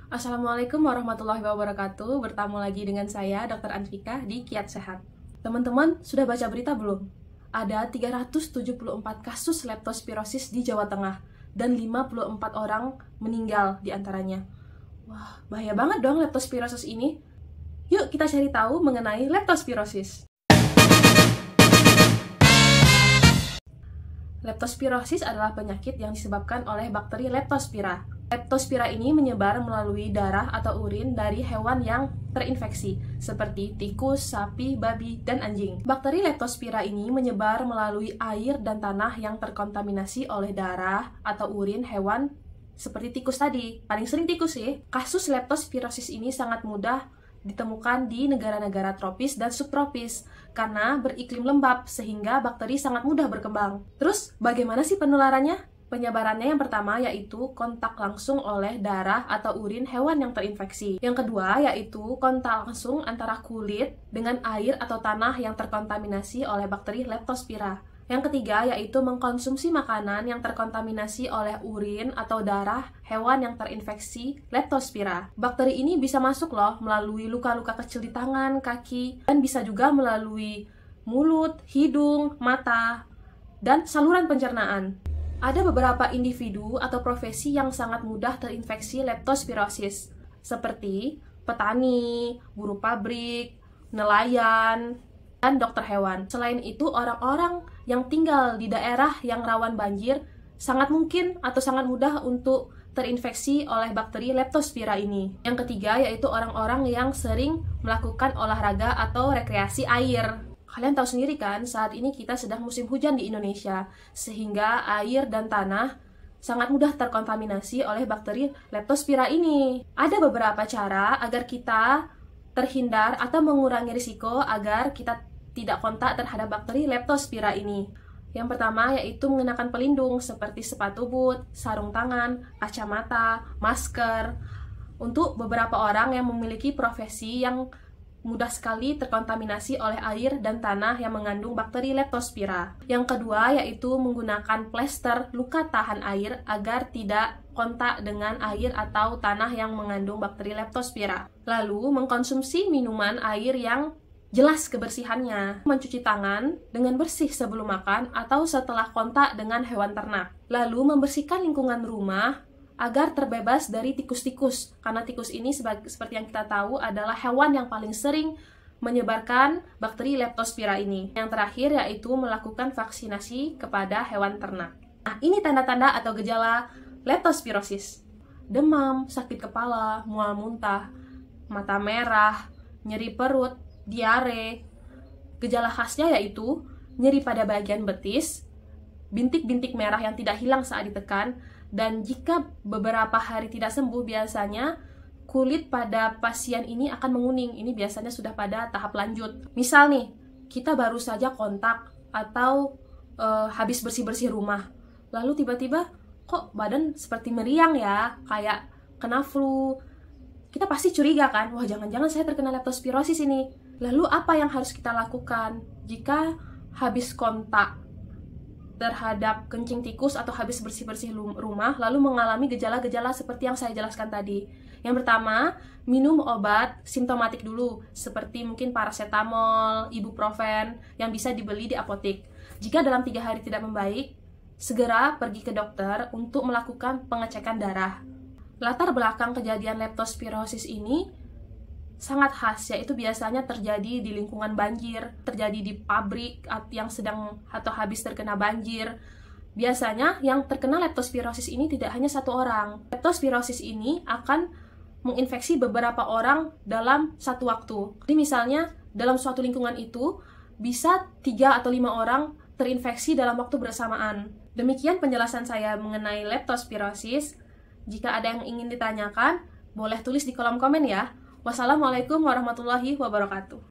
Assalamualaikum warahmatullahi wabarakatuh. Bertemu lagi dengan saya, Dr. Anfika, di Kiat Sehat. Teman-teman, sudah baca berita belum? Ada 374 kasus leptospirosis di Jawa Tengah, dan 54 orang meninggal di antaranya. Wah, bahaya banget dong leptospirosis ini. Yuk kita cari tahu mengenai leptospirosis. Leptospirosis adalah penyakit yang disebabkan oleh bakteri Leptospira. Leptospira ini menyebar melalui darah atau urin dari hewan yang terinfeksi, seperti tikus, sapi, babi, dan anjing. Bakteri Leptospira ini menyebar melalui air dan tanah yang terkontaminasi oleh darah atau urin hewan seperti tikus tadi. Paling sering tikus sih. Kasus leptospirosis ini sangat mudah ditemukan di negara-negara tropis dan subtropis karena beriklim lembab sehingga bakteri sangat mudah berkembang. Terus bagaimana sih penularannya? Penyebarannya yang pertama yaitu kontak langsung oleh darah atau urin hewan yang terinfeksi. Yang kedua yaitu kontak langsung antara kulit dengan air atau tanah yang terkontaminasi oleh bakteri Leptospira. Yang ketiga yaitu mengkonsumsi makanan yang terkontaminasi oleh urin atau darah hewan yang terinfeksi Leptospira. Bakteri ini bisa masuk loh melalui luka-luka kecil di tangan, kaki, dan bisa juga melalui mulut, hidung, mata, dan saluran pencernaan. Ada beberapa individu atau profesi yang sangat mudah terinfeksi leptospirosis, seperti petani, buruh pabrik, nelayan, dan dokter hewan. Selain itu, orang-orang yang tinggal di daerah yang rawan banjir sangat mungkin atau sangat mudah untuk terinfeksi oleh bakteri Leptospira ini. Yang ketiga yaitu orang-orang yang sering melakukan olahraga atau rekreasi air. Kalian tahu sendiri kan, saat ini kita sedang musim hujan di Indonesia, sehingga air dan tanah sangat mudah terkontaminasi oleh bakteri Leptospira ini. Ada beberapa cara agar kita terhindar atau mengurangi risiko agar kita tidak kontak terhadap bakteri Leptospira ini. Yang pertama yaitu mengenakan pelindung seperti sepatu boot, sarung tangan, kacamata, masker. Untuk beberapa orang yang memiliki profesi yang mudah sekali terkontaminasi oleh air dan tanah yang mengandung bakteri Leptospira. Yang kedua yaitu menggunakan plester luka tahan air agar tidak kontak dengan air atau tanah yang mengandung bakteri Leptospira. Lalu mengkonsumsi minuman air yang jelas kebersihannya. Mencuci tangan dengan bersih sebelum makan atau setelah kontak dengan hewan ternak. Lalu membersihkan lingkungan rumah agar terbebas dari tikus-tikus, karena tikus ini seperti yang kita tahu adalah hewan yang paling sering menyebarkan bakteri Leptospira ini. Yang terakhir yaitu melakukan vaksinasi kepada hewan ternak. Nah, ini tanda-tanda atau gejala leptospirosis. Demam, sakit kepala, mual muntah, mata merah, nyeri perut, diare. Gejala khasnya yaitu nyeri pada bagian betis, bintik-bintik merah yang tidak hilang saat ditekan, dan jika beberapa hari tidak sembuh, biasanya kulit pada pasien ini akan menguning. Ini biasanya sudah pada tahap lanjut. Misal nih, kita baru saja kontak atau habis bersih-bersih rumah, lalu tiba-tiba kok badan seperti meriang ya, kayak kena flu. Kita pasti curiga kan, wah jangan-jangan saya terkena leptospirosis ini. Lalu apa yang harus kita lakukan jika habis kontak terhadap kencing tikus atau habis bersih-bersih rumah lalu mengalami gejala-gejala seperti yang saya jelaskan tadi? Yang pertama, minum obat simptomatik dulu, seperti mungkin paracetamol, ibuprofen yang bisa dibeli di apotek. Jika dalam 3 hari tidak membaik, segera pergi ke dokter untuk melakukan pengecekan darah. Latar belakang kejadian leptospirosis ini sangat khas, yaitu biasanya terjadi di lingkungan banjir, terjadi di pabrik yang sedang atau habis terkena banjir. Biasanya yang terkena leptospirosis ini tidak hanya satu orang. Leptospirosis ini akan menginfeksi beberapa orang dalam satu waktu. Jadi misalnya dalam suatu lingkungan itu bisa 3 atau 5 orang terinfeksi dalam waktu bersamaan. Demikian penjelasan saya mengenai leptospirosis. Jika ada yang ingin ditanyakan, boleh tulis di kolom komen ya. Wassalamualaikum warahmatullahi wabarakatuh.